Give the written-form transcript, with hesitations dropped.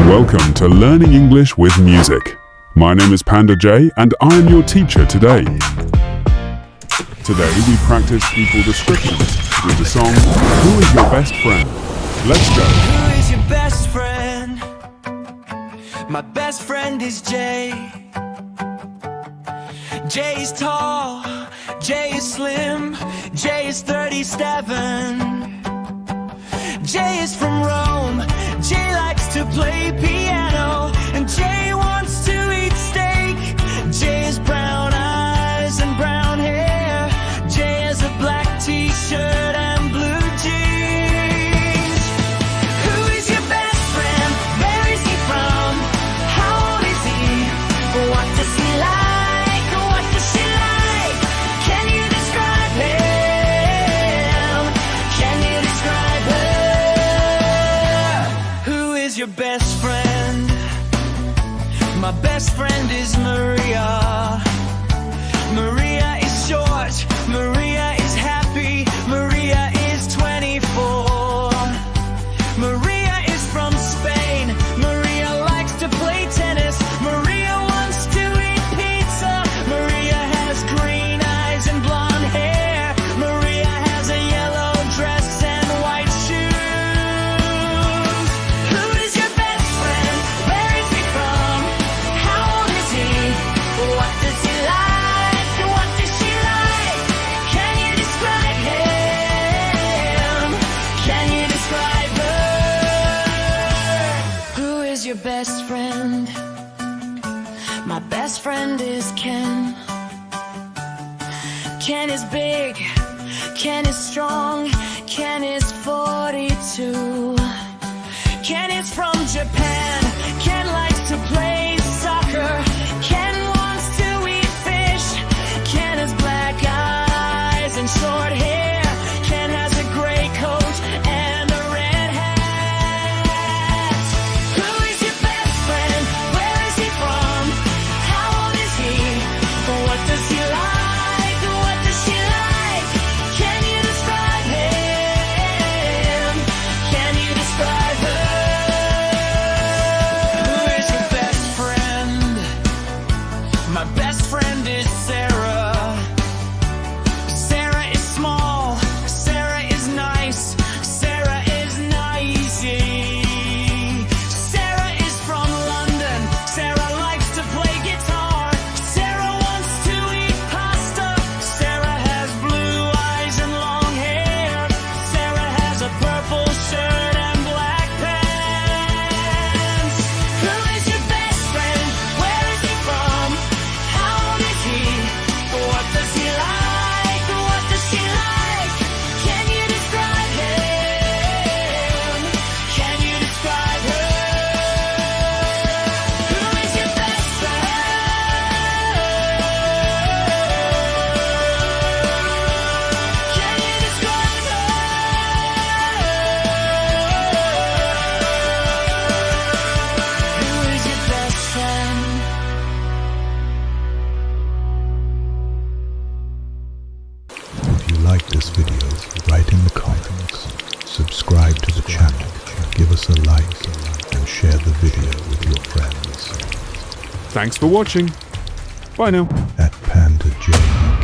Welcome to Learning English with Music. My name is Panda Jay and I'm your teacher today. Today we practice equal descriptions with the song Who is Your Best Friend? Let's go. Who is your best friend? My best friend is Jay. Jay is tall, Jay is slim, Jay is 37. Jay is from Rome, Jay likes to play piano, and Jay wants to eat steak. Jay has brown eyes and brown hair. Jay has a black t-shirt and blue jeans. Who is your best friend? Where is he from? How old is he? What does he like? What does she like? Can you describe him? Can you describe her? Who is your best friend? My best friend is Maria. Maria is short, Maria is happy, Maria is 24. Maria is from Spain, Maria likes to play tennis, Maria wants to eat pizza. Maria has green eyes and blonde hair, Maria has a yellow dress and white shoes. Who is your best friend? Where is he from? How old is he? What does he like? What does she like? Can you describe him? Can you describe her? Who is your best friend? My best friend is Ken. Ken is big, Ken is strong, Ken is 42. Ken is from Japan, Ken likes to play soccer, Ken wants to eat fish, Ken has black eyes and short hair, Ken has a gray coat and a red hat. Who is your best friend? Where is he from? How old is he? What does he like? What does she like? Can you describe him? Can you describe her? Who is your best friend? My best friend is Sarah. Sarah is small, Sarah is nice, Sarah is nicey. Sarah is from London, Sarah likes to play guitar, Sarah wants to eat pasta, Sarah has blue eyes and long hair, Sarah has a purple shirt and black pants. Who is your best friend? Where is he from? How old is he? What does he like? What does she like? Can you describe him? Can you describe her? Who is your best friend? Can you describe her? Who is your best friend? If you like this video, write in the comments, subscribe to the channel, give us a like, and share the video with your friends. Thanks for watching. Bye now. At Panda Jay.